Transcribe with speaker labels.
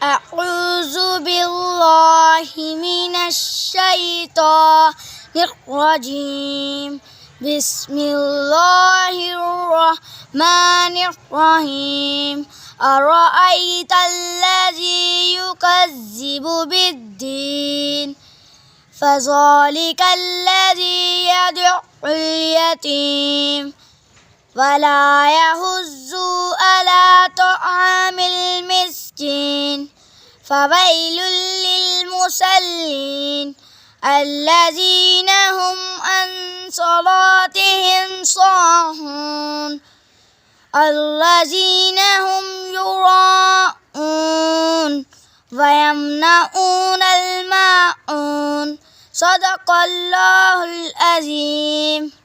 Speaker 1: أعوذ بالله من الشيطان الرجيم. بسم الله الرحمن الرحيم. أرأيت الذي يكذب بالدين فذلك الذي يدعو اليتيم ولا يحض على طعام المسكين فويل للمصلين الذين هم عن صلاتهم ساهون الذين هم يراءون ويمنعون الماعون. صدق الله العظيم.